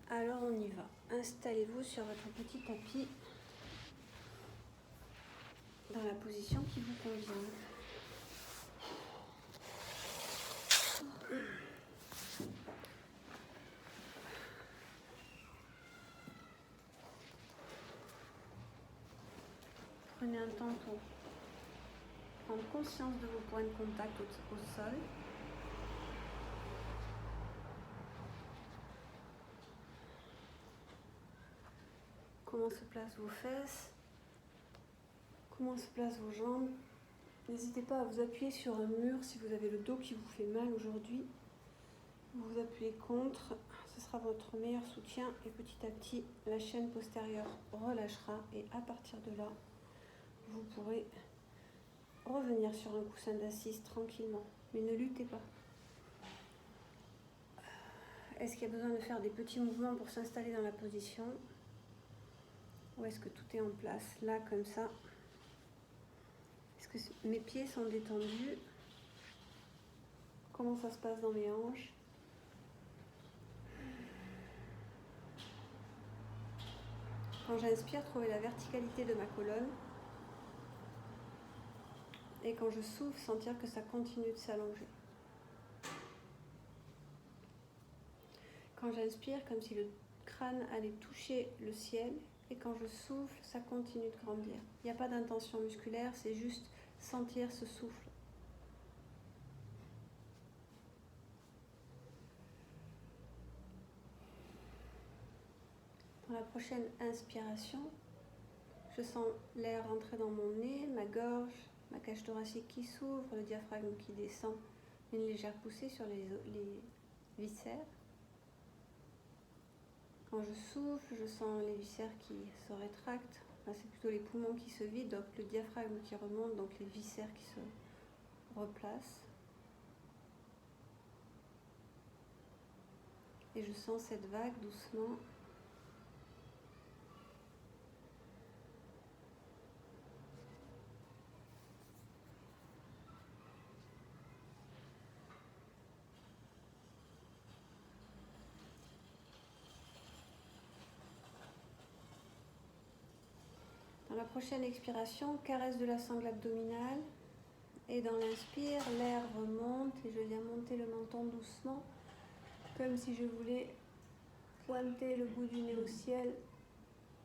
Alors on y va. Installez-vous sur votre petit tapis dans la position qui vous convient. Prenez un temps pour prendre conscience de vos points de contact au sol. Comment se placent vos fesses? Comment se placent vos jambes? N'hésitez pas à vous appuyer sur un mur si vous avez le dos qui vous fait mal aujourd'hui. Vous vous appuyez contre, ce sera votre meilleur soutien et petit à petit la chaîne postérieure relâchera et à partir de là, vous pourrez revenir sur un coussin d'assise tranquillement. Mais ne luttez pas. Est-ce qu'il y a besoin de faire des petits mouvements pour s'installer dans la position? Ou est-ce que tout est en place, là, comme ça? Est-ce que mes pieds sont détendus? Comment ça se passe dans mes hanches? Quand j'inspire, trouvez la verticalité de ma colonne. Et quand je souffle, sentir que ça continue de s'allonger. Quand j'inspire, comme si le crâne allait toucher le ciel. Et quand je souffle, ça continue de grandir. Il n'y a pas d'intention musculaire, c'est juste sentir ce souffle. Dans la prochaine inspiration, je sens l'air rentrer dans mon nez, ma gorge, ma cage thoracique qui s'ouvre, le diaphragme qui descend, une légère poussée sur les viscères. Quand je souffle, je sens les viscères qui se rétractent. Enfin, c'est plutôt les poumons qui se vident, donc le diaphragme qui remonte, donc les viscères qui se replacent. Et je sens cette vague doucement. Dans la prochaine expiration, caresse de la sangle abdominale. Et dans l'inspire, l'air remonte et je viens monter le menton doucement, comme si je voulais pointer le bout du nez au ciel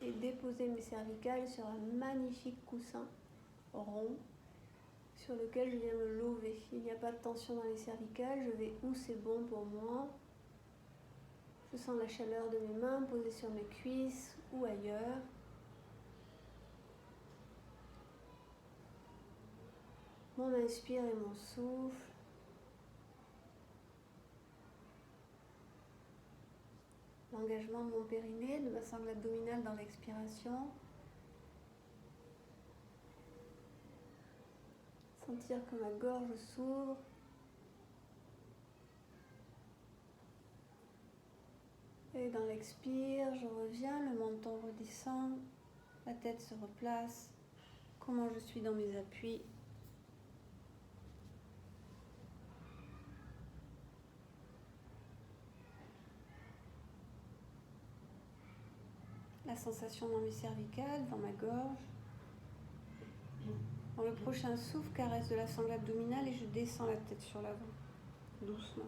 et déposer mes cervicales sur un magnifique coussin rond sur lequel je viens me lever. Il n'y a pas de tension dans les cervicales, je vais où c'est bon pour moi. Je sens la chaleur de mes mains posées sur mes cuisses ou ailleurs. Mon inspire et mon souffle. L'engagement de mon périnée, de ma sangle abdominale dans l'expiration. Sentir que ma gorge s'ouvre. Et dans l'expire, je reviens, le menton redescend, la tête se replace. Comment je suis dans mes appuis. La sensation dans mes cervicales, dans ma gorge. Dans le prochain souffle, caresse de la sangle abdominale et je descends la tête sur l'avant, doucement.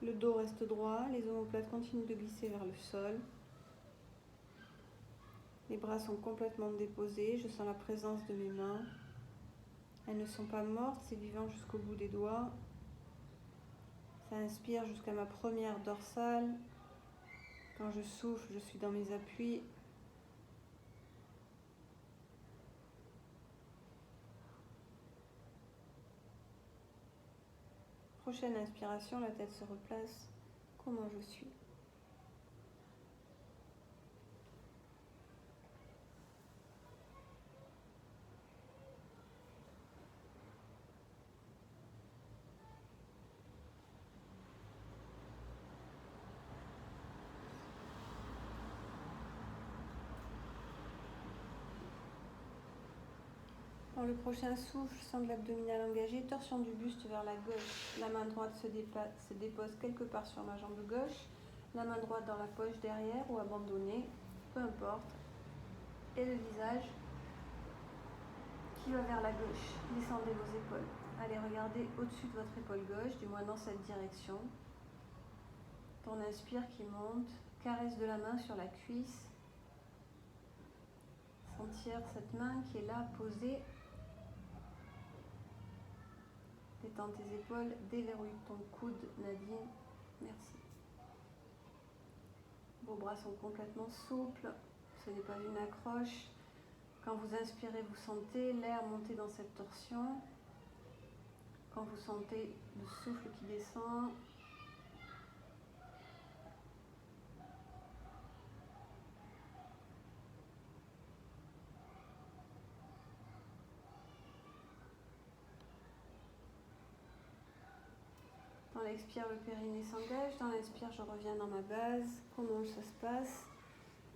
Le dos reste droit, les omoplates continuent de glisser vers le sol. Les bras sont complètement déposés, je sens la présence de mes mains. Elles ne sont pas mortes, c'est vivant jusqu'au bout des doigts. Ça inspire jusqu'à ma première dorsale. Quand je souffle, je suis dans mes appuis. Prochaine inspiration, la tête se replace. Comment je suis. Dans le prochain souffle, sangle abdominale engagée, torsion du buste vers la gauche. La main droite se dépose quelque part sur ma jambe gauche. La main droite dans la poche derrière ou abandonnée, peu importe. Et le visage qui va vers la gauche. Descendez vos épaules. Allez regarder au-dessus de votre épaule gauche, du moins dans cette direction. Ton inspire qui monte, caresse de la main sur la cuisse. Sentir cette main qui est là posée. Détends tes épaules, déverrouille ton coude, Nadine. Merci. Vos bras sont complètement souples, ce n'est pas une accroche. Quand vous inspirez, vous sentez l'air monter dans cette torsion. Quand vous sentez le souffle qui descend, dans l'expire, le périnée s'engage. Dans l'inspire, je reviens dans ma base. Comment ça se passe?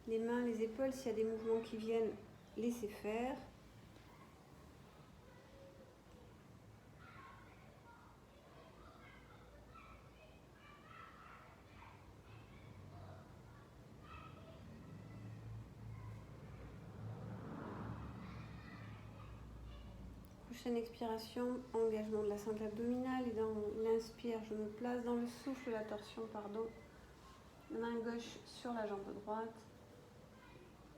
Les mains, les épaules, s'il y a des mouvements qui viennent, laissez faire. Prochaine expiration, engagement de la sangle abdominale. Et dans l'inspire, je me place dans le souffle, la torsion, pardon. Main gauche sur la jambe droite.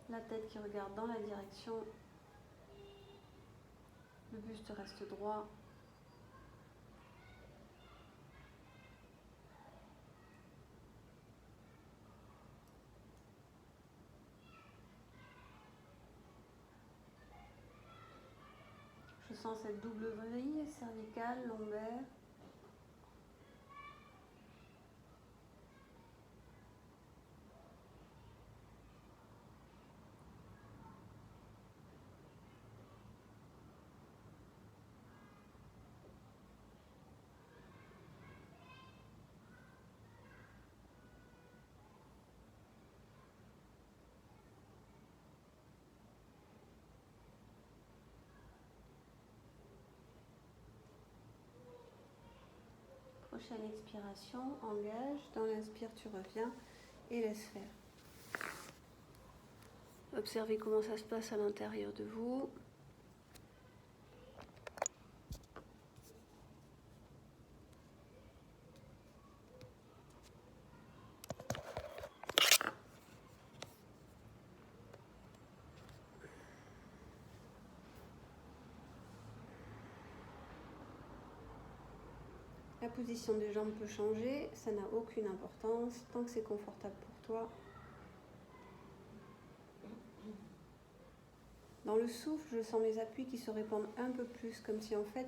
La tête qui regarde dans la direction. Le buste reste droit. Je sens cette double vrille, cervicale, lombaire. Prochaine expiration, engage. Dans l'inspire, tu reviens et laisse faire. Observez comment ça se passe à l'intérieur de vous. La position des jambes peut changer, ça n'a aucune importance, tant que c'est confortable pour toi. Dans le souffle, je sens mes appuis qui se répandent un peu plus, comme si en fait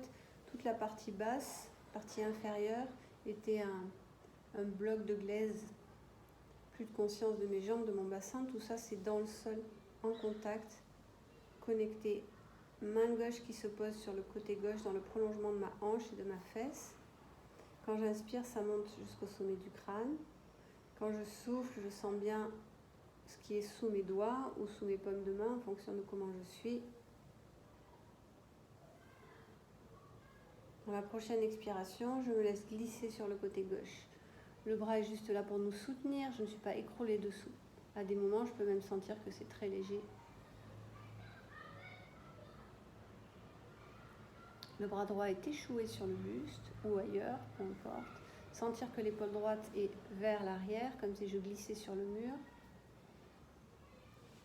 toute la partie basse, partie inférieure, était un bloc de glaise. Plus de conscience de mes jambes, de mon bassin, tout ça c'est dans le sol, en contact, connecté. Main gauche qui se pose sur le côté gauche dans le prolongement de ma hanche et de ma fesse. Quand j'inspire, ça monte jusqu'au sommet du crâne. Quand je souffle, je sens bien ce qui est sous mes doigts ou sous mes paumes de main en fonction de comment je suis. Dans la prochaine expiration, je me laisse glisser sur le côté gauche. Le bras est juste là pour nous soutenir, je ne suis pas écroulée dessous. À des moments, je peux même sentir que c'est très léger. Le bras droit est échoué sur le buste ou ailleurs, peu importe. Sentir que l'épaule droite est vers l'arrière, comme si je glissais sur le mur.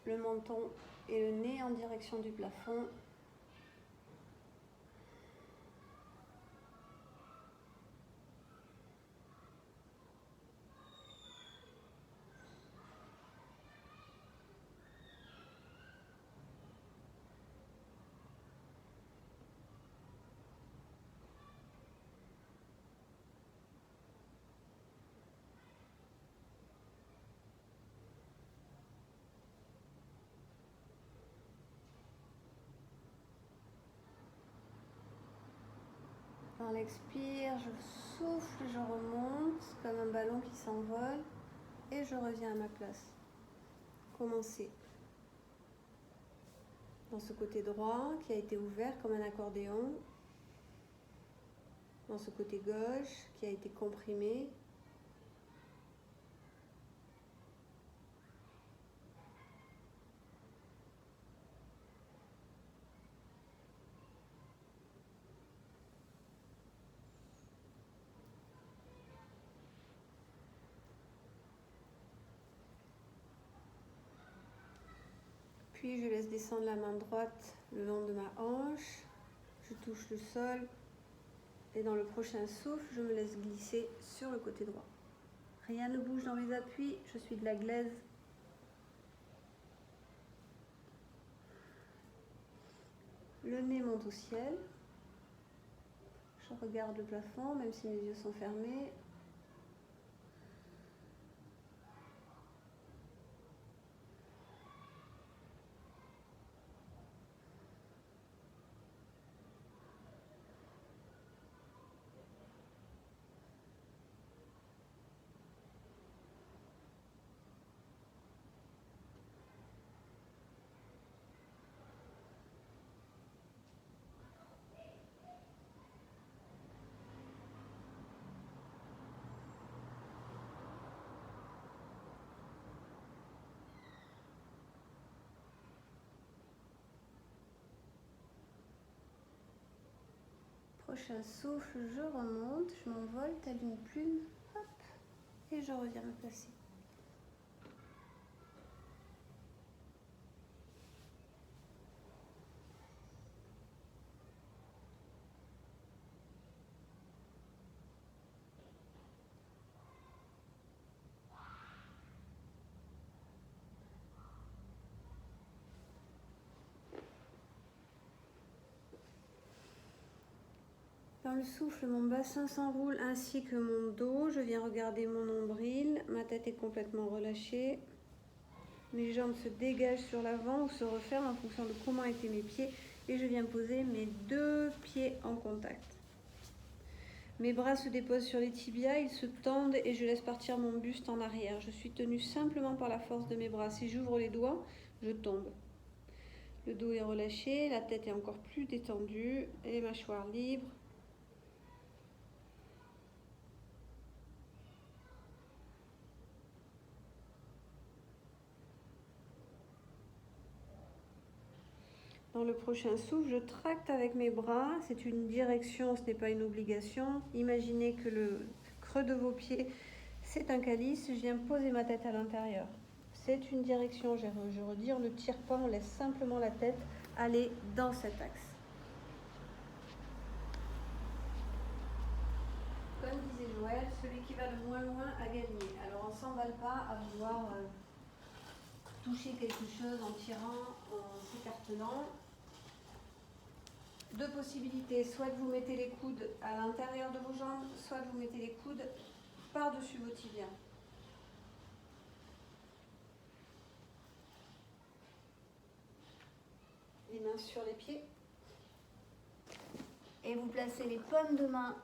Le menton et le nez en direction du plafond. Dans l'expire, je souffle, je remonte comme un ballon qui s'envole et je reviens à ma place. Commencez. dans ce côté droit qui a été ouvert comme un accordéon, dans ce côté gauche qui a été comprimé. Puis je laisse descendre la main droite le long de ma hanche, je touche le sol et dans le prochain souffle, je me laisse glisser sur le côté droit. Rien ne bouge dans mes appuis, je suis de la glaise. Le nez monte au ciel. Je regarde le plafond, même si mes yeux sont fermés. Prochain souffle, je remonte, je m'envole telle une plume, hop, et je reviens me placer. Dans le souffle, mon bassin s'enroule ainsi que mon dos. Je viens regarder mon nombril. Ma tête est complètement relâchée. Mes jambes se dégagent sur l'avant ou se referment en fonction de comment étaient mes pieds. Et je viens poser mes deux pieds en contact. Mes bras se déposent sur les tibias, ils se tendent et je laisse partir mon buste en arrière. Je suis tenue simplement par la force de mes bras. Si j'ouvre les doigts, je tombe. Le dos est relâché, la tête est encore plus détendue, les mâchoires libres. Dans le prochain souffle, je tracte avec mes bras. C'est une direction, ce n'est pas une obligation. Imaginez que le creux de vos pieds, c'est un calice. Je viens poser ma tête à l'intérieur. C'est une direction, je redis, on ne tire pas, on laisse simplement la tête aller dans cet axe. Comme disait Joël, celui qui va le moins loin a gagné. Alors on ne s'emballe pas à vouloir toucher quelque chose en tirant, en s'écartelant. Deux possibilités, soit vous mettez les coudes à l'intérieur de vos jambes, soit vous mettez les coudes par-dessus vos tibias. Les mains sur les pieds. Et vous placez les paumes de main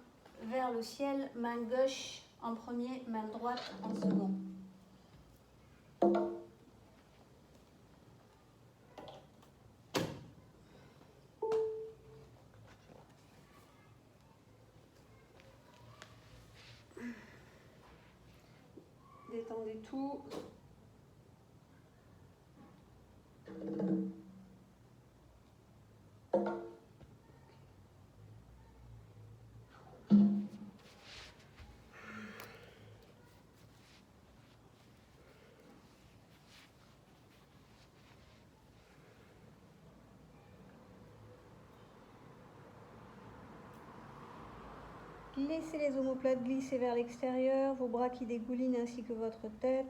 vers le ciel, main gauche en premier, main droite en second. Détendez tout. Laissez les omoplates glisser vers l'extérieur, vos bras qui dégoulinent ainsi que votre tête.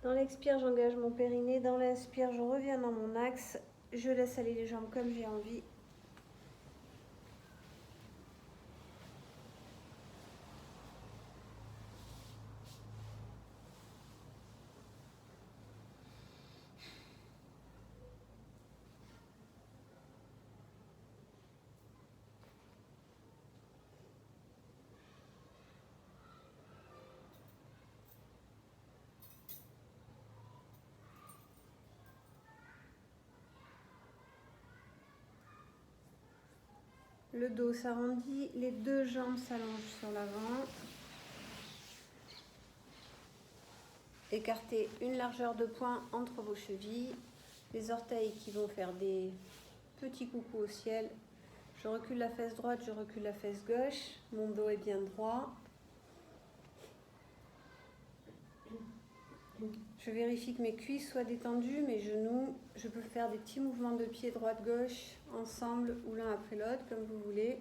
Dans l'expire, j'engage mon périnée. Dans l'inspire, je reviens dans mon axe. Je laisse aller les jambes comme j'ai envie. Le dos s'arrondit, les deux jambes s'allongent sur l'avant. Écartez une largeur de poing entre vos chevilles. Les orteils qui vont faire des petits coucous au ciel. Je recule la fesse droite, je recule la fesse gauche. Mon dos est bien droit. Je vérifie que mes cuisses soient détendues, mes genoux. Je peux faire des petits mouvements de pied droite-gauche, ensemble ou l'un après l'autre, comme vous voulez.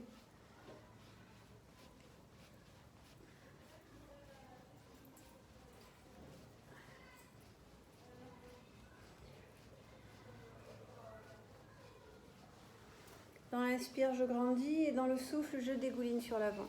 Dans l'inspire, je grandis et dans le souffle, je dégouline sur l'avant.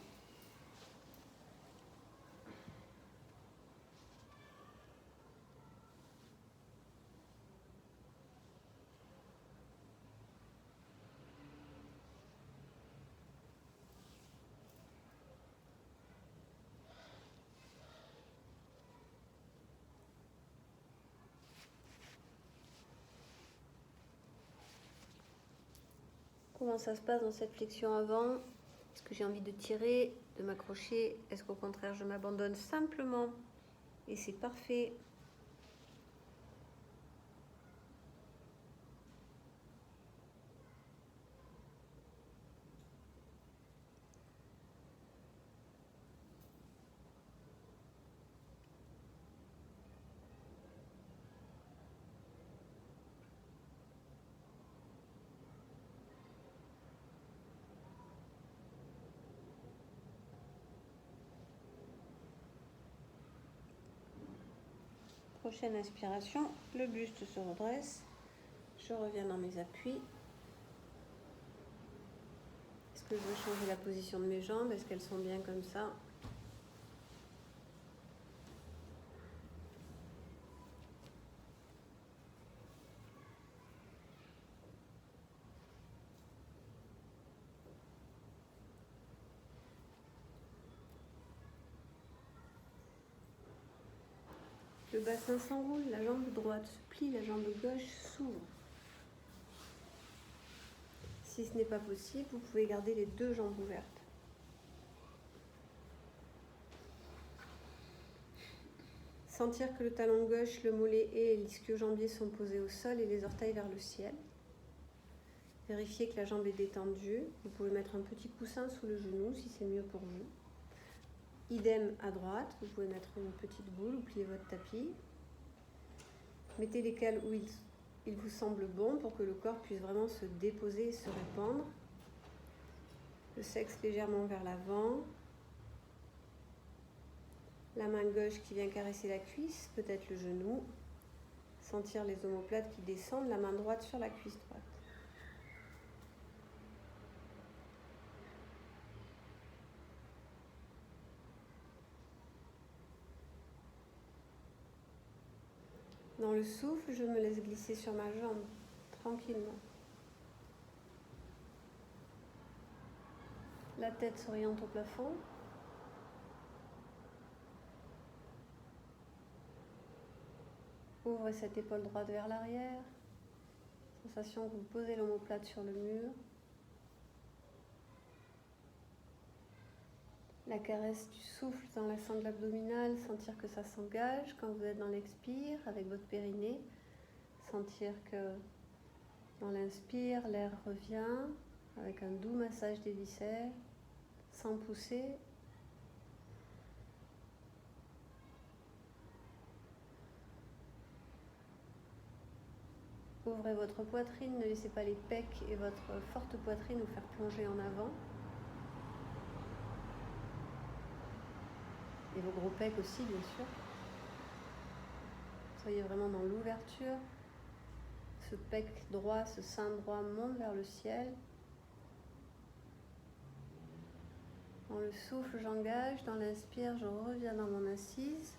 Comment ça se passe dans cette flexion avant? Est-ce que j'ai envie de tirer, de m'accrocher? Est-ce qu'au contraire, je m'abandonne simplement? Et c'est parfait. Prochaine inspiration, le buste se redresse. Je reviens dans mes appuis. Est-ce que je veux changer la position de mes jambes? Est-ce qu'elles sont bien comme ça? Le bassin s'enroule, la jambe droite se plie, la jambe gauche s'ouvre. Si ce n'est pas possible, vous pouvez garder les deux jambes ouvertes. Sentir que le talon gauche, le mollet et l'ischio-jambier sont posés au sol et les orteils vers le ciel. Vérifiez que la jambe est détendue. Vous pouvez mettre un petit coussin sous le genou si c'est mieux pour vous. Idem à droite, vous pouvez mettre une petite boule ou plier votre tapis. Mettez les cales où il vous semble bon pour que le corps puisse vraiment se déposer et se répandre. Le sexe légèrement vers l'avant. La main gauche qui vient caresser la cuisse, peut-être le genou. Sentir les omoplates qui descendent, la main droite sur la cuisse droite. Dans le souffle, je me laisse glisser sur ma jambe, tranquillement. La tête s'oriente au plafond. Ouvrez cette épaule droite vers l'arrière. Sensation que vous posez l'omoplate sur le mur. La caresse du souffle dans la sangle abdominale, sentir que ça s'engage quand vous êtes dans l'expire avec votre périnée. Sentir que dans l'inspire, l'air revient avec un doux massage des viscères, sans pousser. Ouvrez votre poitrine, ne laissez pas les pecs et votre forte poitrine vous faire plonger en avant. Et vos gros pecs aussi, bien sûr. Soyez vraiment dans l'ouverture. Ce pec droit, ce sein droit monte vers le ciel. Dans le souffle, j'engage. Dans l'inspire, je reviens dans mon assise.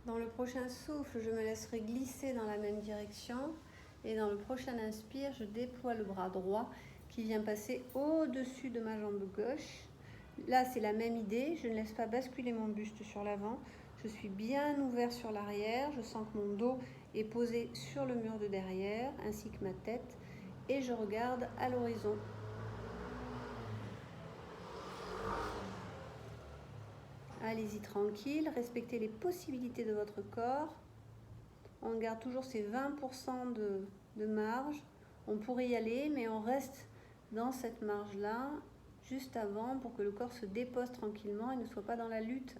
Dans le prochain souffle, je me laisserai glisser dans la même direction Et dans le prochain inspire, je déploie le bras droit qui vient passer au-dessus de ma jambe gauche. Là, c'est la même idée. Je ne laisse pas basculer mon buste sur l'avant. Je suis bien ouvert sur l'arrière. Je sens que mon dos est posé sur le mur de derrière, ainsi que ma tête. Et je regarde à l'horizon. Allez-y tranquille. Respectez les possibilités de votre corps. On garde toujours ces 20% de marge. On pourrait y aller, mais on reste dans cette marge-là, juste avant, pour que le corps se dépose tranquillement et ne soit pas dans la lutte.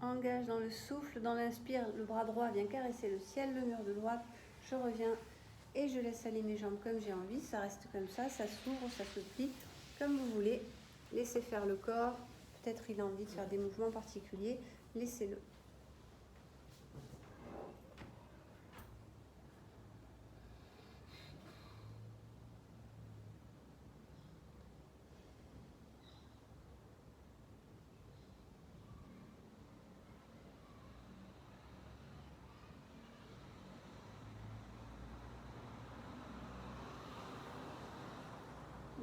Engage dans le souffle, dans l'inspire, le bras droit vient caresser le ciel, le mur de droite, je reviens et je laisse aller mes jambes comme j'ai envie, ça reste comme ça s'ouvre, ça se plie, comme vous voulez. Laissez faire le corps, peut-être il a envie de faire des mouvements particuliers, laissez-le.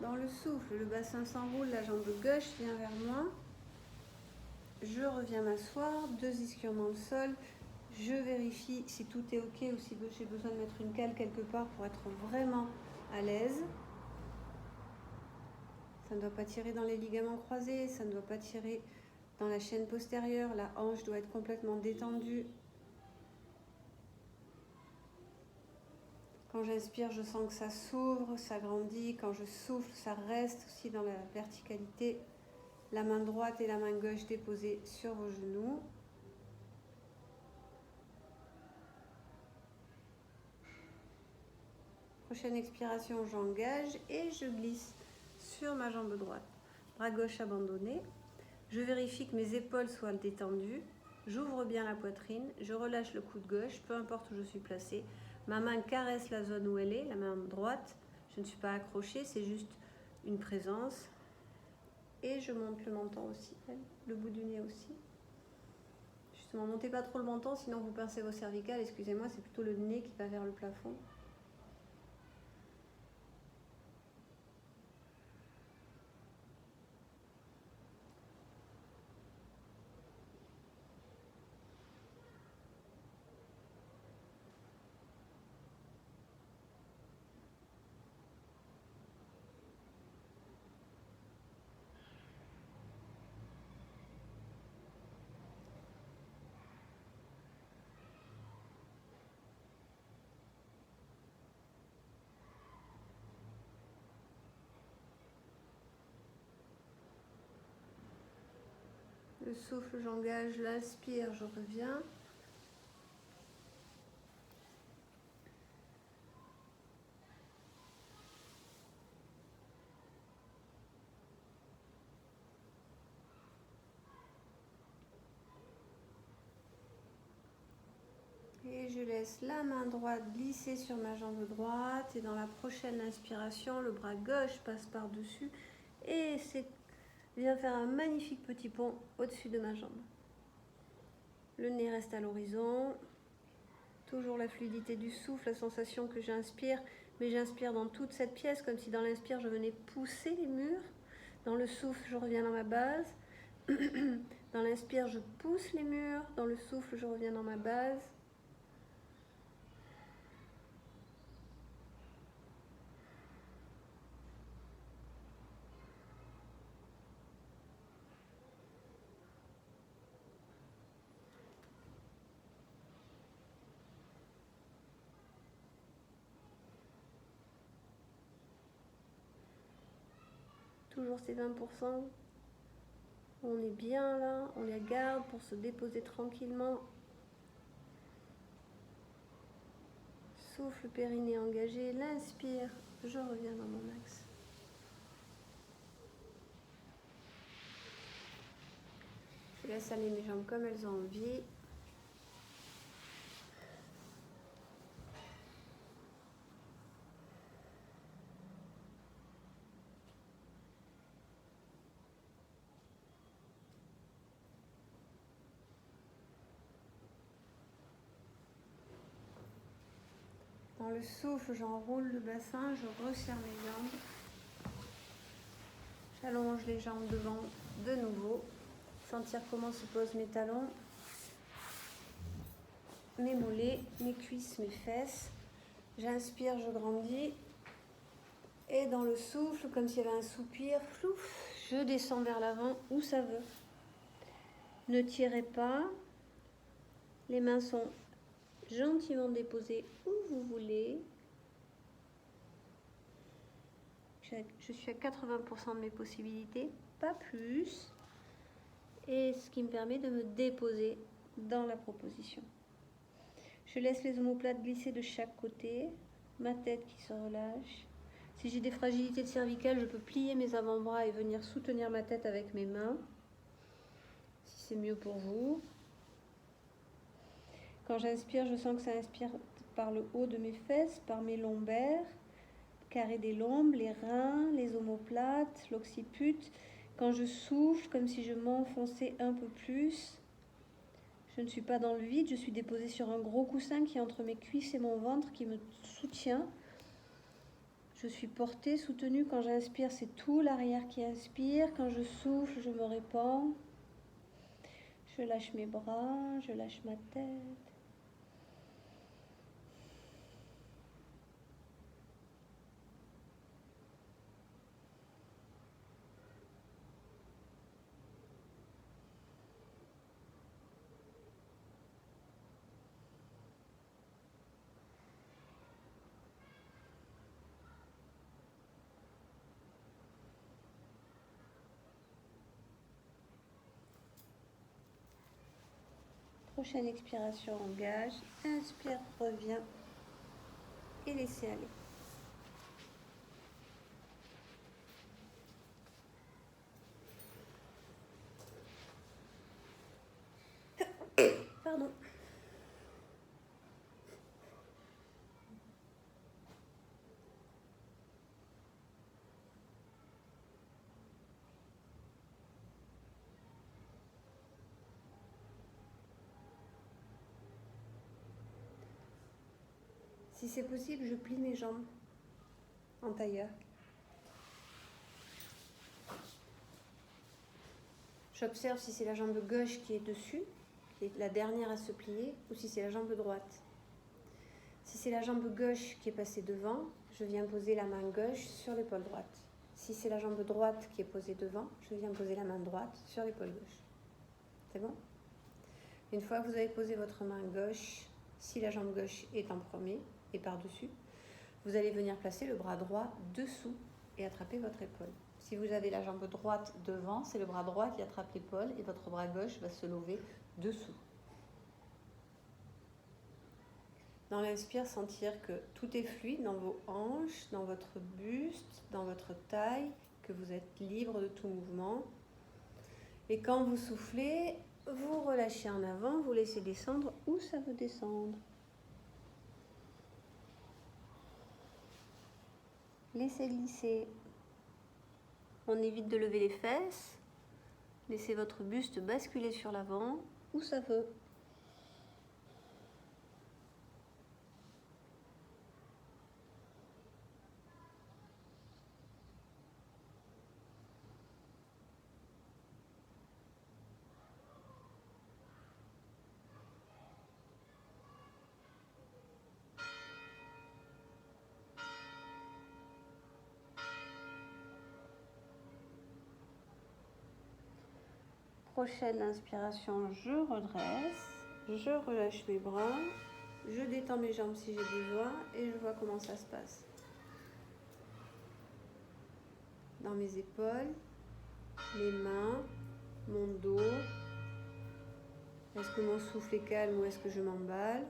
Dans le souffle, le bassin s'enroule, la jambe gauche vient vers moi. Je reviens m'asseoir, 2 ischions dans le sol. Je vérifie si tout est ok ou si j'ai besoin de mettre une cale quelque part pour être vraiment à l'aise. Ça ne doit pas tirer dans les ligaments croisés, ça ne doit pas tirer dans la chaîne postérieure. La hanche doit être complètement détendue. Quand j'inspire, je sens que ça s'ouvre, ça grandit. Quand je souffle, ça reste aussi dans la verticalité. La main droite et la main gauche déposées sur vos genoux. Prochaine expiration, j'engage et je glisse sur ma jambe droite. Bras gauche abandonné. Je vérifie que mes épaules soient détendues. J'ouvre bien la poitrine. Je relâche le coude gauche, peu importe où je suis placée. Ma main caresse la zone où elle est, la main droite. Je ne suis pas accrochée, c'est juste une présence. Et je monte le menton aussi, le bout du nez aussi. Justement, montez pas trop le menton, sinon vous pincez vos cervicales. Excusez-moi, c'est plutôt le nez qui va vers le plafond. Le souffle, j'engage, l'inspire, je reviens. Et je laisse la main droite glisser sur ma jambe droite. Et dans la prochaine inspiration, le bras gauche passe par-dessus. Et vient faire un magnifique petit pont au-dessus de ma jambe. Le nez reste à l'horizon. Toujours la fluidité du souffle, la sensation que j'inspire. Mais j'inspire dans toute cette pièce, comme si dans l'inspire, je venais pousser les murs. Dans le souffle, je reviens dans ma base. Dans l'inspire, je pousse les murs. Dans le souffle, je reviens dans ma base. Toujours ces 20%. On est bien là, on les garde pour se déposer tranquillement. Souffle, périnée engagé, l'inspire, je reviens dans mon axe. Je Je laisse aller mes jambes comme elles ont envie. Dans le souffle, j'enroule le bassin, je resserre mes jambes. J'allonge les jambes devant de nouveau. Sentir comment se posent mes talons, mes mollets, mes cuisses, mes fesses. J'inspire, je grandis. Et dans le souffle, comme s'il y avait un soupir, plouf, je descends vers l'avant où ça veut. Ne tirez pas. Les mains sont gentiment déposées où vous voulez. Je suis à 80% de mes possibilités, pas plus. Et ce qui me permet de me déposer dans la proposition. Je laisse les omoplates glisser de chaque côté, ma tête qui se relâche. Si j'ai des fragilités de cervicales, je peux plier mes avant-bras et venir soutenir ma tête avec mes mains, si c'est mieux pour vous. Quand j'inspire, je sens que ça inspire par le haut de mes fesses, par mes lombaires, carré des lombes, les reins, les omoplates, l'occiput. Quand je souffle, comme si je m'enfonçais un peu plus, je ne suis pas dans le vide, je suis déposée sur un gros coussin qui est entre mes cuisses et mon ventre, qui me soutient. Je suis portée, soutenue. Quand j'inspire, c'est tout l'arrière qui inspire. Quand je souffle, je me répands. Je lâche mes bras, je lâche ma tête. Prochaine expiration, engage. Inspire, reviens et laissez aller. Pardon. Si c'est possible, je plie mes jambes en tailleur. J'observe si c'est la jambe gauche qui est dessus, qui est la dernière à se plier, ou si c'est la jambe droite. Si c'est la jambe gauche qui est passée devant, je viens poser la main gauche sur l'épaule droite. Si c'est la jambe droite qui est posée devant, je viens poser la main droite sur l'épaule gauche. C'est bon? Une fois que vous avez posé votre main gauche, si la jambe gauche est en premier et par-dessus, vous allez venir placer le bras droit dessous et attraper votre épaule. Si vous avez la jambe droite devant, c'est le bras droit qui attrape l'épaule et votre bras gauche va se lever dessous. Dans l'inspire, sentir que tout est fluide dans vos hanches, dans votre buste, dans votre taille, que vous êtes libre de tout mouvement. Et quand vous soufflez, vous relâchez en avant, vous laissez descendre où ça veut descendre. Laissez glisser. On évite de lever les fesses. Laissez votre buste basculer sur l'avant où ça veut. Prochaine inspiration, je redresse, je relâche mes bras, je détends mes jambes si j'ai besoin et je vois comment ça se passe. Dans mes épaules, mes mains, mon dos. Est-ce que mon souffle est calme ou est-ce que je m'emballe ?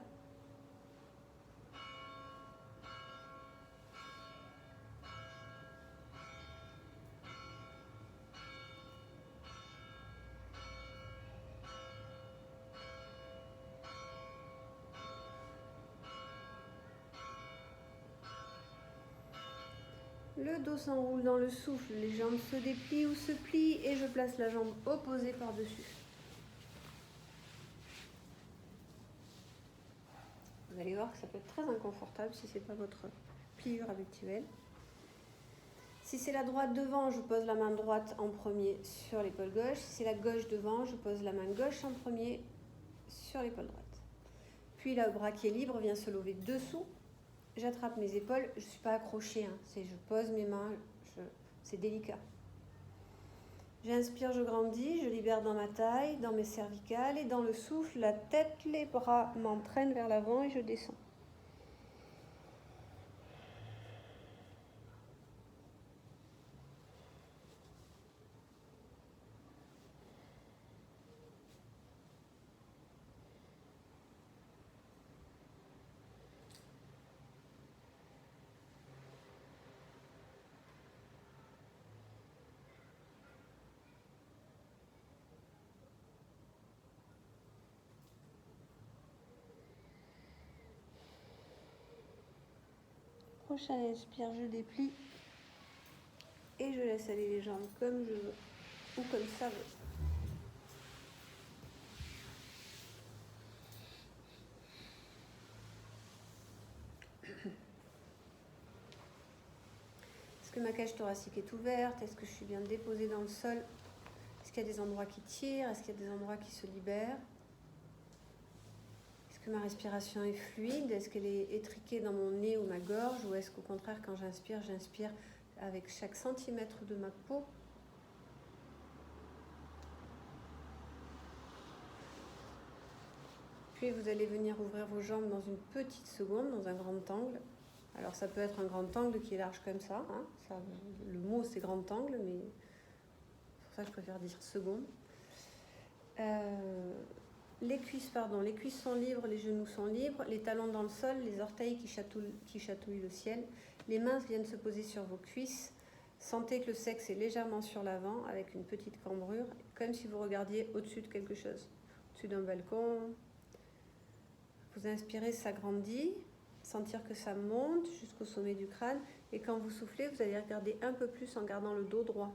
Le dos s'enroule dans le souffle, les jambes se déplient ou se plient et je place la jambe opposée par-dessus. Vous allez voir que ça peut être très inconfortable si ce n'est pas votre pliure habituelle. Si c'est la droite devant, je pose la main droite en premier sur l'épaule gauche. Si c'est la gauche devant, je pose la main gauche en premier sur l'épaule droite. Puis le bras qui est libre vient se lever dessous. J'attrape mes épaules, je ne suis pas accrochée, hein. Je pose mes mains, c'est délicat. J'inspire, je grandis, je libère dans ma taille, dans mes cervicales et dans le souffle, la tête, les bras m'entraînent vers l'avant et je descends. Prochain inspire, je déplie et je laisse aller les jambes comme je veux ou comme ça veut. Est-ce que ma cage thoracique est ouverte? Est-ce que je suis bien déposée dans le sol? Est-ce qu'il y a des endroits qui tirent? Est-ce qu'il y a des endroits qui se libèrent? Est-ce que ma respiration est fluide? Est-ce qu'elle est étriquée dans mon nez ou ma gorge? Ou est-ce qu'au contraire, quand j'inspire avec chaque centimètre de ma peau? Puis vous allez venir ouvrir vos jambes dans une petite seconde, dans un grand angle. Alors ça peut être un grand angle qui est large comme ça, hein. Le mot c'est grand angle, mais c'est pour ça que je préfère dire seconde. Les cuisses sont libres, les genoux sont libres, les talons dans le sol, les orteils qui chatouillent le ciel. Les mains viennent se poser sur vos cuisses. Sentez que le sexe est légèrement sur l'avant avec une petite cambrure, comme si vous regardiez au-dessus de quelque chose, au-dessus d'un balcon. Vous inspirez, ça grandit, sentir que ça monte jusqu'au sommet du crâne. Et quand vous soufflez, vous allez regarder un peu plus en gardant le dos droit.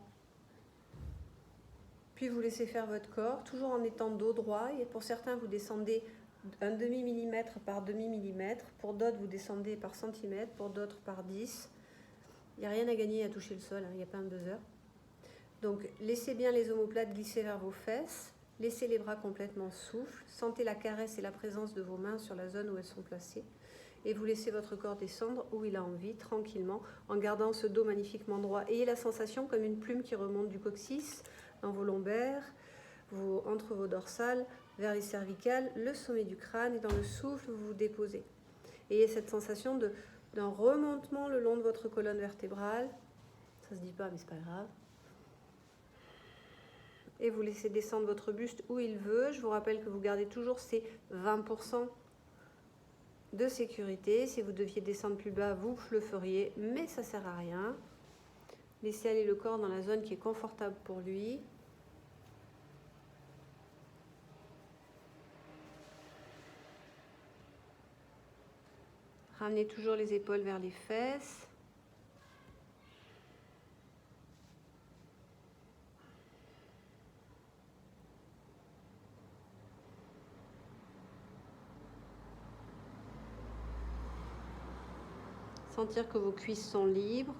Puis vous laissez faire votre corps, toujours en étant dos droit. Et pour certains, vous descendez un demi-millimètre par demi-millimètre. Pour d'autres, vous descendez par centimètre. Pour d'autres, par 10. Il n'y a rien à gagner à toucher le sol, hein. Il n'y a pas un buzzer. Donc, laissez bien les omoplates glisser vers vos fesses. Laissez les bras complètement souffles. Sentez la caresse et la présence de vos mains sur la zone où elles sont placées. Et vous laissez votre corps descendre où il a envie, tranquillement, en gardant ce dos magnifiquement droit. Ayez la sensation comme une plume qui remonte du coccyx dans vos lombaires, entre vos dorsales, vers les cervicales, le sommet du crâne. Et dans le souffle, vous vous déposez. Ayez cette sensation d'un remontement le long de votre colonne vertébrale. Ça se dit pas, mais c'est pas grave. Et vous laissez descendre votre buste où il veut. Je vous rappelle que vous gardez toujours ces 20% de sécurité. Si vous deviez descendre plus bas, vous le feriez, mais ça ne sert à rien. Laissez aller le corps dans la zone qui est confortable pour lui. Ramenez toujours les épaules vers les fesses. Sentir que vos cuisses sont libres.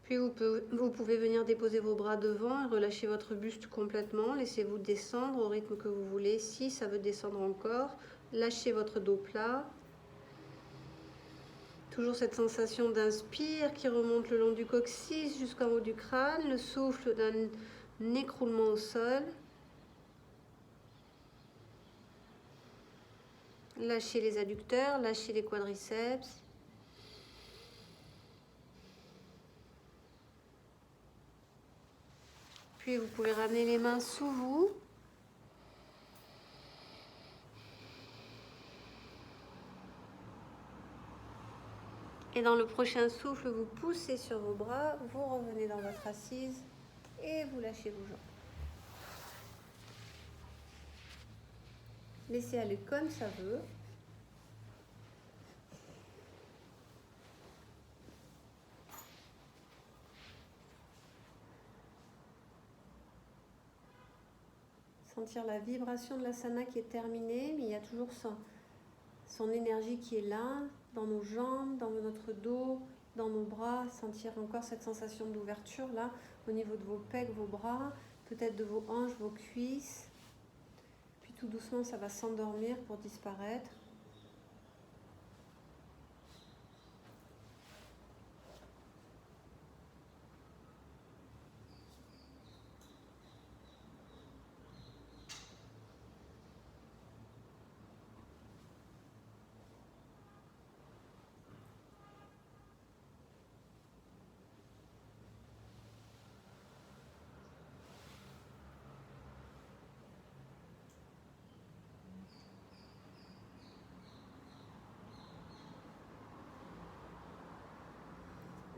Puis vous pouvez venir déposer vos bras devant et relâcher votre buste complètement. Laissez-vous descendre au rythme que vous voulez. Si ça veut descendre encore, lâchez votre dos plat. Toujours cette sensation d'inspire qui remonte le long du coccyx jusqu'en haut du crâne. Le souffle d'un écroulement au sol. Lâchez les adducteurs, lâchez les quadriceps. Puis vous pouvez ramener les mains sous vous. Et dans le prochain souffle, vous poussez sur vos bras, vous revenez dans votre assise et vous lâchez vos jambes. Laissez aller comme ça veut. Sentir la vibration de l'asana qui est terminée, mais il y a toujours son énergie qui est là, dans nos jambes, dans notre dos, dans nos bras. Sentir encore cette sensation d'ouverture là, au niveau de vos pecs, vos bras, peut-être de vos hanches, vos cuisses. Puis tout doucement, ça va s'endormir pour disparaître.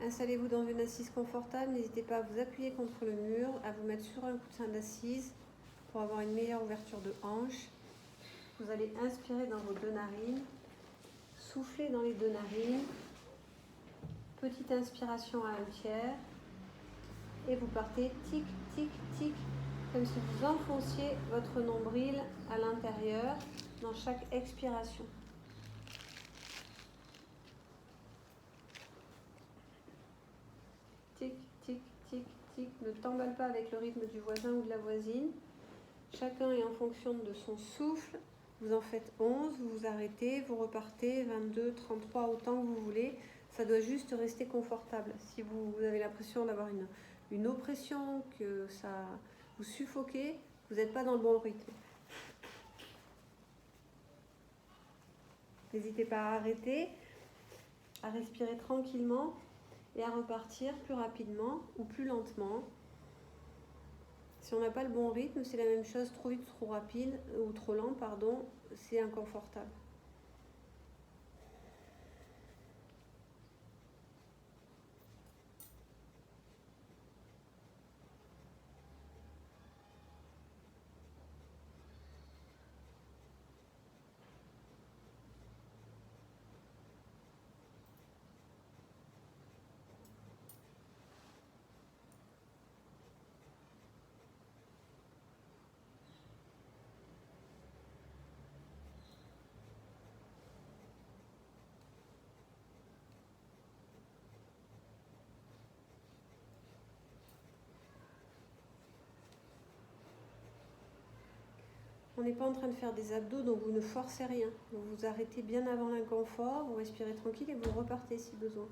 Installez-vous dans une assise confortable, n'hésitez pas à vous appuyer contre le mur, à vous mettre sur un coussin d'assise pour avoir une meilleure ouverture de hanche. Vous allez inspirer dans vos deux narines, souffler dans les deux narines, petite inspiration à un tiers, et vous partez tic, tic, tic, comme si vous enfonciez votre nombril à l'intérieur dans chaque expiration. Tic, tic, tic, tic. Ne t'emballe pas avec le rythme du voisin ou de la voisine. Chacun est en fonction de son souffle. Vous en faites 11, vous vous arrêtez, vous repartez, 22, 33, autant que vous voulez. Ça doit juste rester confortable. Si vous avez l'impression d'avoir une oppression, que ça vous suffoquez, vous n'êtes pas dans le bon rythme. N'hésitez pas à arrêter, à respirer tranquillement et à repartir plus rapidement ou plus lentement. Si on n'a pas le bon rythme, c'est la même chose, trop vite, trop rapide ou trop lent, pardon, c'est inconfortable. On n'est pas en train de faire des abdos, donc vous ne forcez rien. Vous vous arrêtez bien avant l'inconfort, vous respirez tranquille et vous repartez si besoin.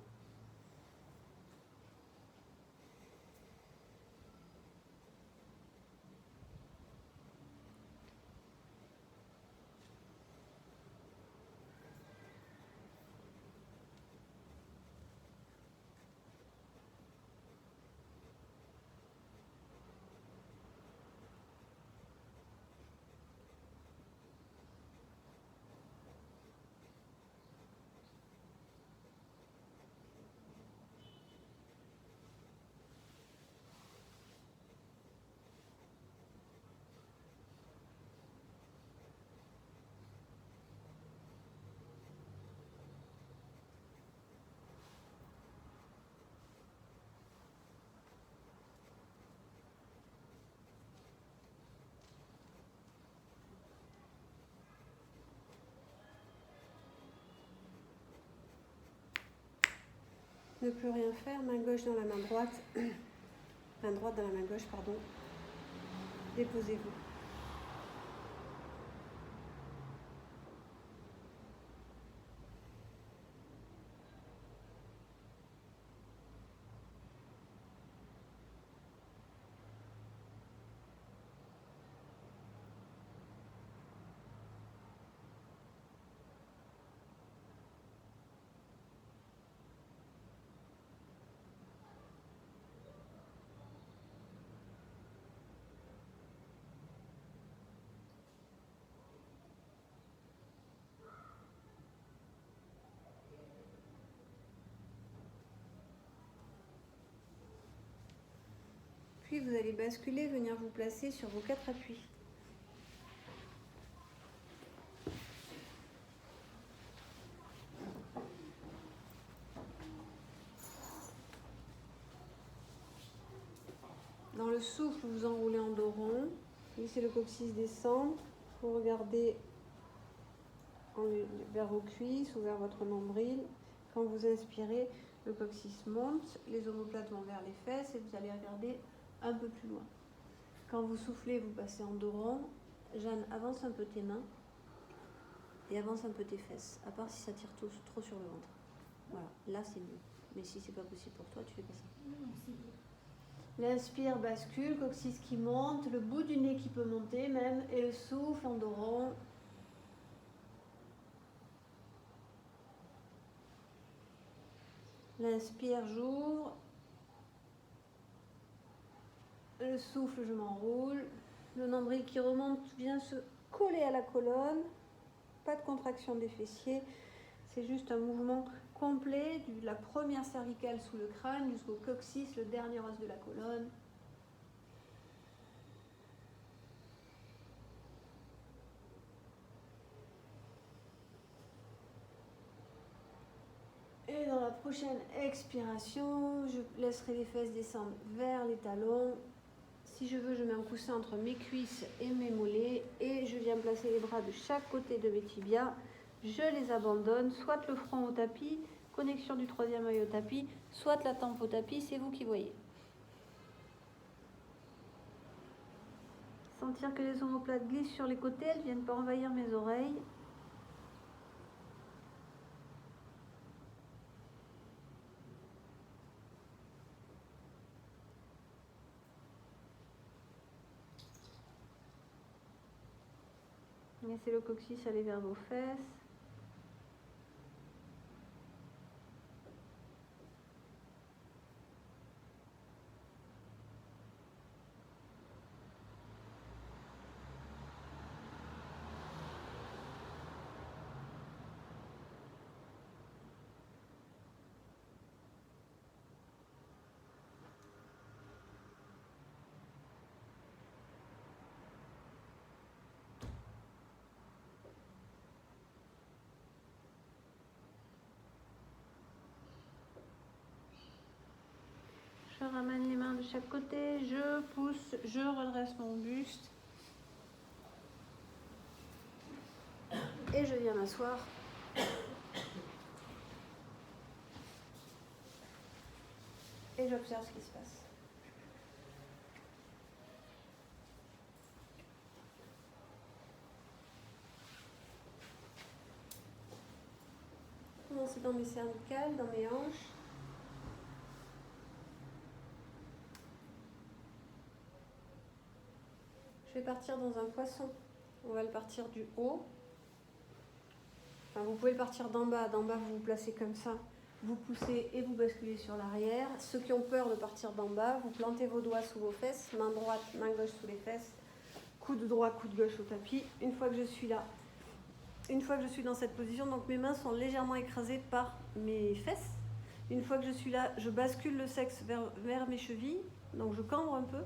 Ne plus rien faire, main gauche dans la main droite, main droite dans la main gauche, pardon. Déposez-vous. Puis vous allez basculer, venir vous placer sur vos 4 appuis. Dans le souffle, vous enroulez en dos rond. Laissez le coccyx descendre. Vous regardez vers vos cuisses ou vers votre nombril. Quand vous inspirez, le coccyx monte, les omoplates vont vers les fesses et vous allez regarder un peu plus loin. Quand vous soufflez, vous passez en dos rond. Jeanne, avance un peu tes mains et avance un peu tes fesses, à part si ça tire trop sur le ventre. Voilà, là c'est mieux. Mais si c'est pas possible pour toi, tu fais pas ça. Non, c'est bon. L'inspire, bascule, coccyx qui monte, le bout du nez qui peut monter même, et le souffle en dos rond. L'inspire, j'ouvre. Le souffle, je m'enroule. Le nombril qui remonte vient se coller à la colonne. Pas de contraction des fessiers. C'est juste un mouvement complet de la première cervicale sous le crâne jusqu'au coccyx, le dernier os de la colonne. Et dans la prochaine expiration, je laisserai les fesses descendre vers les talons. Si je veux, je mets un coussin entre mes cuisses et mes mollets et je viens placer les bras de chaque côté de mes tibias. Je les abandonne, soit le front au tapis, connexion du troisième œil au tapis, soit la tempe au tapis, c'est vous qui voyez. Sentir que les omoplates glissent sur les côtés, elles ne viennent pas envahir mes oreilles. Laissez le coccyx aller vers vos fesses. Je ramène les mains de chaque côté, je pousse, je redresse mon buste. Et je viens m'asseoir. Et j'observe ce qui se passe. Commencez dans mes cervicales, dans mes hanches. Je vais partir dans un poisson. On va le partir du haut. Enfin, vous pouvez le partir d'en bas. D'en bas, vous vous placez comme ça. Vous poussez et vous basculez sur l'arrière. Ceux qui ont peur de partir d'en bas, vous plantez vos doigts sous vos fesses. Main droite, main gauche sous les fesses. Coude droit, coude gauche au tapis. Une fois que je suis là, une fois que je suis dans cette position, donc mes mains sont légèrement écrasées par mes fesses. Une fois que je suis là, je bascule le sexe vers mes chevilles. Donc je cambre un peu.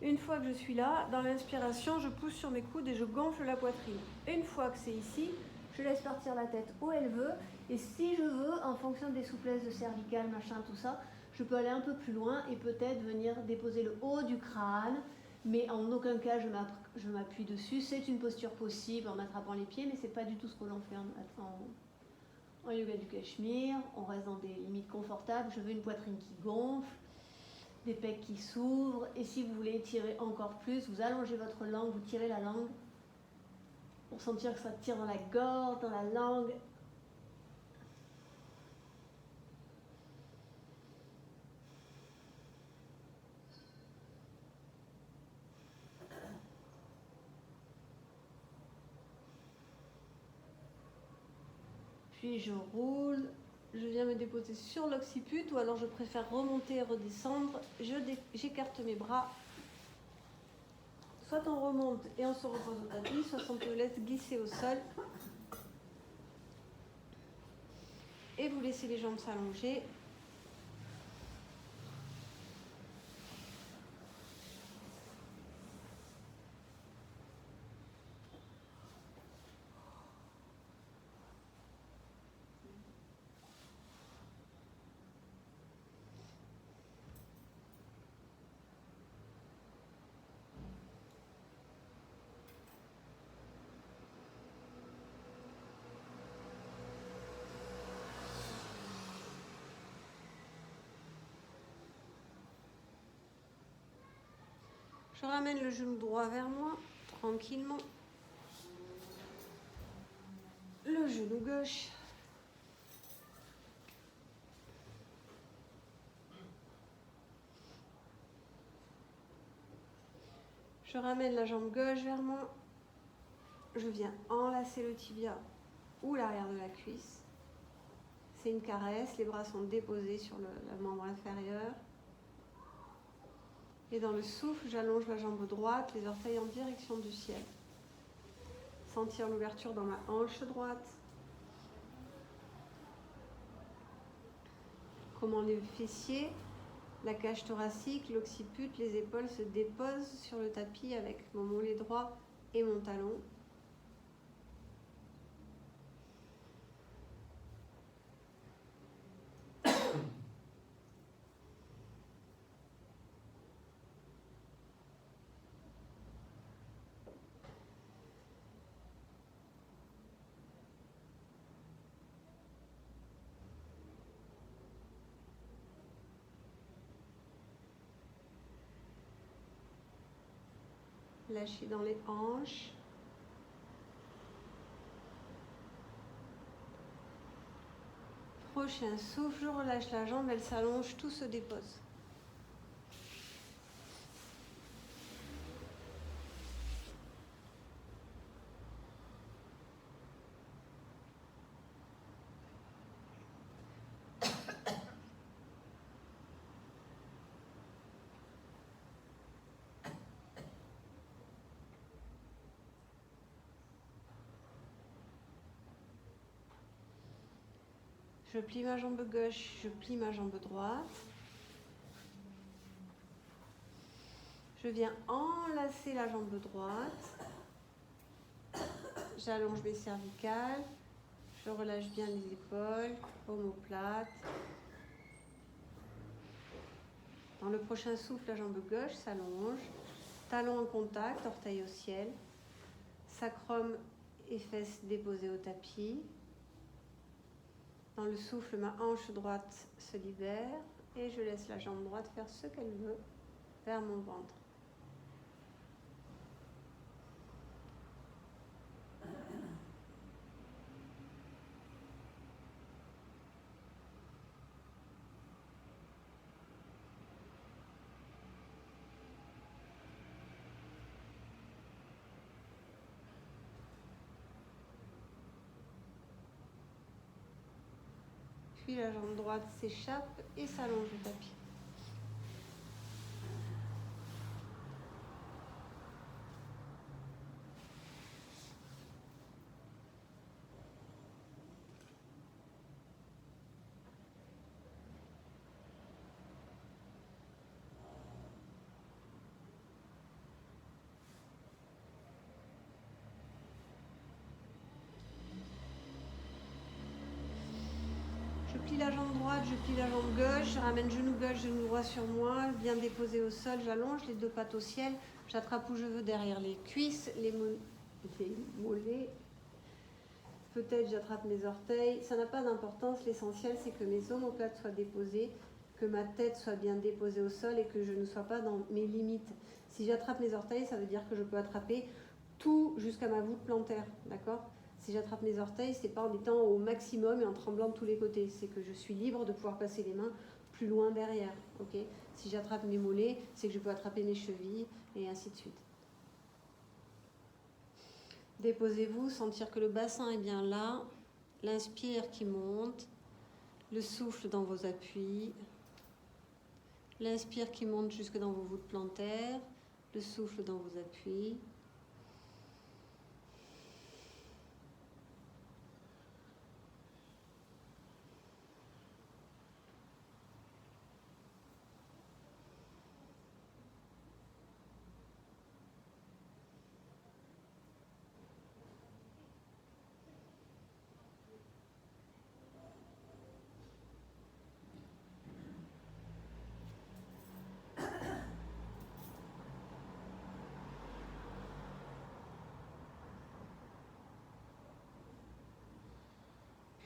Une fois que je suis là, dans l'inspiration, je pousse sur mes coudes et je gonfle la poitrine. Une fois que c'est ici, je laisse partir la tête où elle veut. Et si je veux, en fonction des souplesses de cervicale, machin, tout ça, je peux aller un peu plus loin et peut-être venir déposer le haut du crâne. Mais en aucun cas, je m'appuie dessus. C'est une posture possible en m'attrapant les pieds, mais ce n'est pas du tout ce que l'on fait en yoga du Cachemire. On reste dans des limites confortables. Je veux une poitrine qui gonfle, des pecs qui s'ouvrent, et si vous voulez étirer encore plus, vous allongez votre langue, vous tirez la langue pour sentir que ça tire dans la gorge, dans la langue. Puis je roule, je viens me déposer sur l'occiput, ou alors je préfère remonter et redescendre. J'écarte mes bras. Soit on remonte et on se repose au tapis, soit on te laisse glisser au sol. Et vous laissez les jambes s'allonger. Je ramène le genou droit vers moi, tranquillement. Le genou gauche. Je ramène la jambe gauche vers moi. Je viens enlacer le tibia ou l'arrière de la cuisse. C'est une caresse, les bras sont déposés sur le membre inférieur. Et dans le souffle, j'allonge la jambe droite, les orteils en direction du ciel. Sentir l'ouverture dans ma hanche droite. Comment les fessiers, la cage thoracique, l'occiput, les épaules se déposent sur le tapis avec mon mollet droit et mon talon. Lâcher dans les hanches. Prochain souffle, je relâche la jambe, elle s'allonge, tout se dépose. Je plie ma jambe gauche, je plie ma jambe droite. Je viens enlacer la jambe droite. J'allonge mes cervicales. Je relâche bien les épaules, omoplate. Dans le prochain souffle, la jambe gauche s'allonge. Talons en contact, orteils au ciel. Sacrum et fesses déposées au tapis. Dans le souffle, ma hanche droite se libère et je laisse la jambe droite faire ce qu'elle veut vers mon ventre. Puis la jambe droite s'échappe et s'allonge le tapis. Je plie la jambe droite, je plie la jambe gauche, je ramène genou gauche, genou droit sur moi, bien déposé au sol, j'allonge les deux pattes au ciel, j'attrape où je veux derrière les cuisses, les mollets, peut-être j'attrape mes orteils, ça n'a pas d'importance, l'essentiel c'est que mes omoplates soient déposées, que ma tête soit bien déposée au sol et que je ne sois pas dans mes limites. Si j'attrape mes orteils, ça veut dire que je peux attraper tout jusqu'à ma voûte plantaire, d'accord ? Si j'attrape mes orteils, c'est pas en étant au maximum et en tremblant de tous les côtés. C'est que je suis libre de pouvoir passer les mains plus loin derrière. Okay ? Si j'attrape mes mollets, c'est que je peux attraper mes chevilles et ainsi de suite. Déposez-vous, sentir que le bassin est bien là. L'inspire qui monte. Le souffle dans vos appuis. L'inspire qui monte jusque dans vos voûtes plantaires. Le souffle dans vos appuis.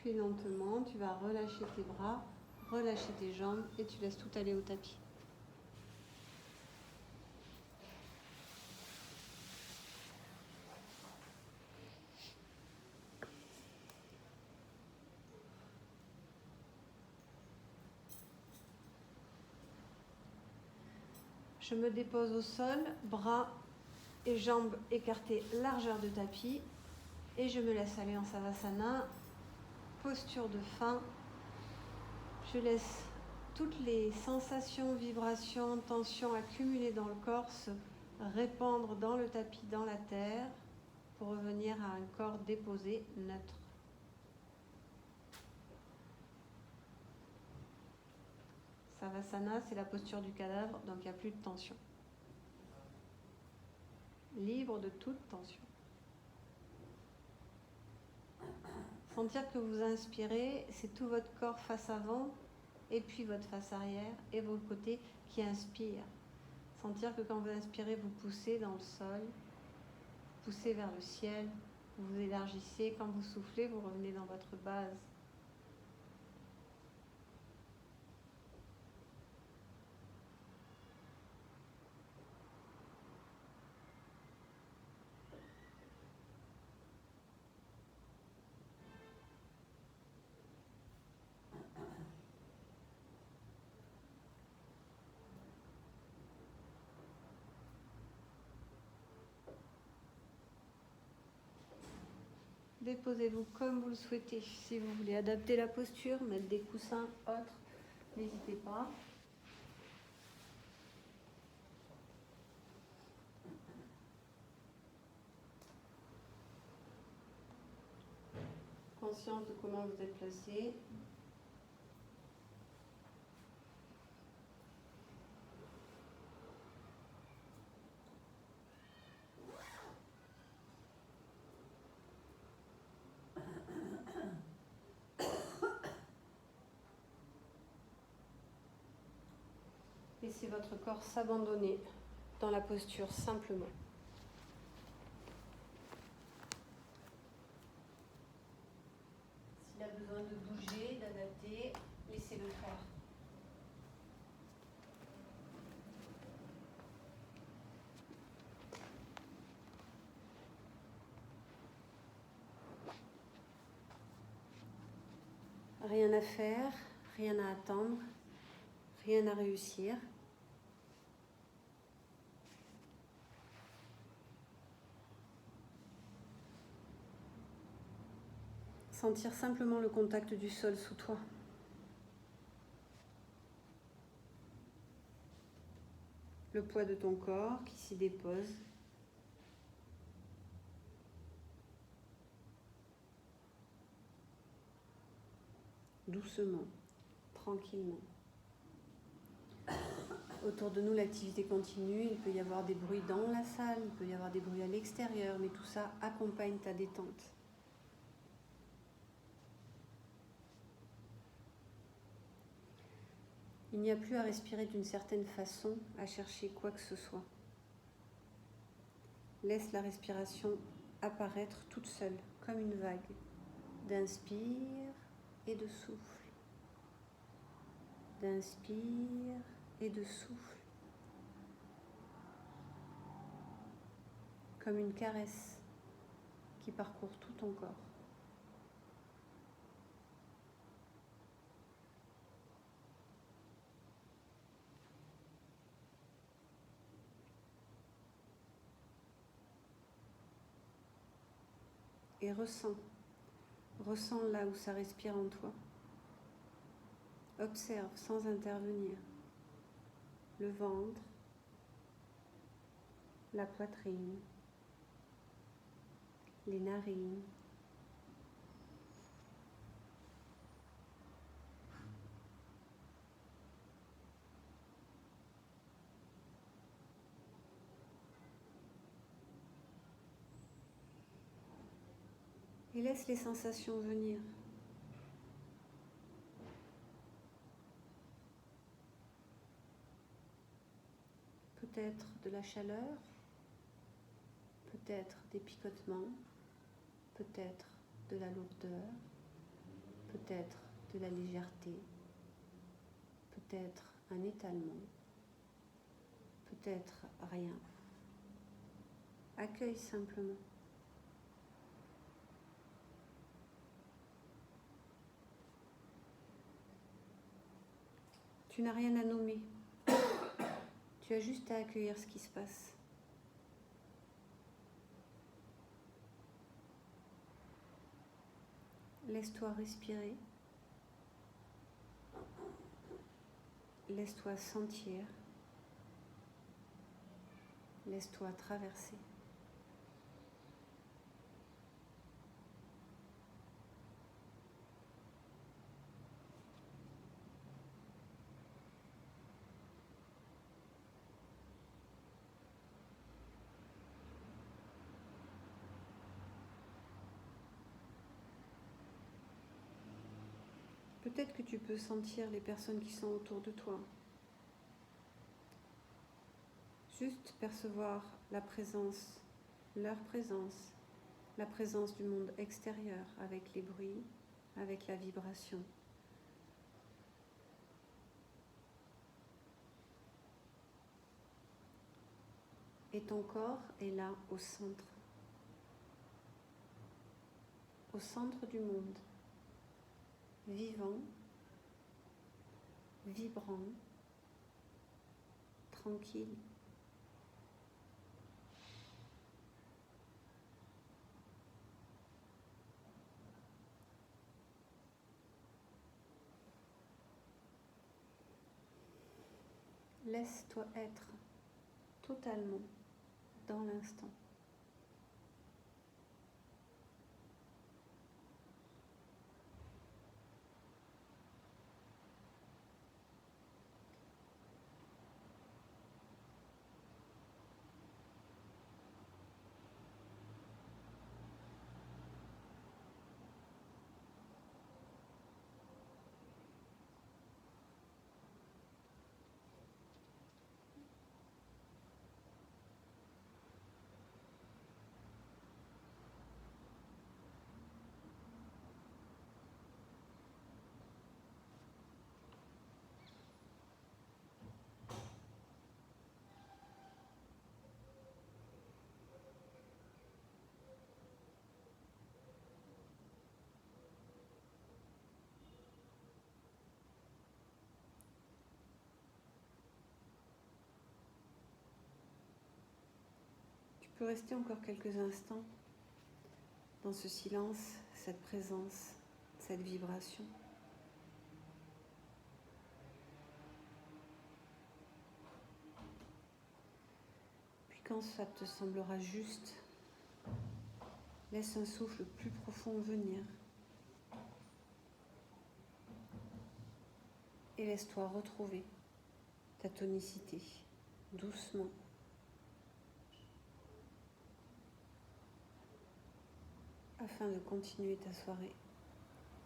Puis lentement, tu vas relâcher tes bras, relâcher tes jambes et tu laisses tout aller au tapis. Je me dépose au sol, bras et jambes écartés, largeur de tapis. Et je me laisse aller en Savasana, posture de fin. Je laisse toutes les sensations, vibrations, tensions accumulées dans le corps se répandre dans le tapis, dans la terre, pour revenir à un corps déposé, neutre. Savasana, c'est la posture du cadavre, donc il n'y a plus de tension. Libre de toute tension. Sentir que vous inspirez, c'est tout votre corps face avant, et puis votre face arrière, et vos côtés qui inspirent. Sentir que quand vous inspirez, vous poussez dans le sol, poussez vers le ciel, vous vous élargissez. Quand vous soufflez, vous revenez dans votre base. Déposez-vous comme vous le souhaitez. Si vous voulez adapter la posture, mettre des coussins autres, n'hésitez pas. Conscience de comment vous êtes placé. Laissez votre corps s'abandonner dans la posture simplement. S'il a besoin de bouger, d'adapter, laissez-le faire. Rien à faire, rien à attendre, rien à réussir. Sentir simplement le contact du sol sous toi. Le poids de ton corps qui s'y dépose. Doucement, tranquillement. Autour de nous, l'activité continue. Il peut y avoir des bruits dans la salle, il peut y avoir des bruits à l'extérieur, mais tout ça accompagne ta détente. Il n'y a plus à respirer d'une certaine façon, à chercher quoi que ce soit. Laisse la respiration apparaître toute seule, comme une vague, d'inspire et de souffle. D'inspire et de souffle. Comme une caresse qui parcourt tout ton corps. Et ressens là où ça respire en toi. Observe sans intervenir le ventre, la poitrine, les narines. Et laisse les sensations venir. Peut-être de la chaleur, peut-être des picotements, peut-être de la lourdeur, peut-être de la légèreté, peut-être un étalement, peut-être rien. Accueille simplement. Tu n'as rien à nommer. Tu as juste à accueillir ce qui se passe. Laisse-toi respirer. Laisse-toi sentir. Laisse-toi traverser. Peut-être que tu peux sentir les personnes qui sont autour de toi. Juste percevoir la présence, leur présence, la présence du monde extérieur avec les bruits, avec la vibration. Et ton corps est là au centre du monde, vivant, vibrant, tranquille. Laisse-toi être totalement dans l'instant. Tu peux rester encore quelques instants dans ce silence, cette présence, cette vibration. Puis quand ça te semblera juste, laisse un souffle plus profond venir et laisse-toi retrouver ta tonicité doucement, afin de continuer ta soirée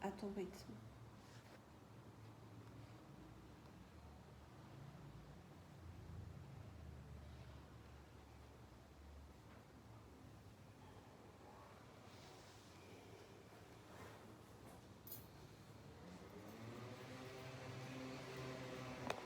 à ton rythme.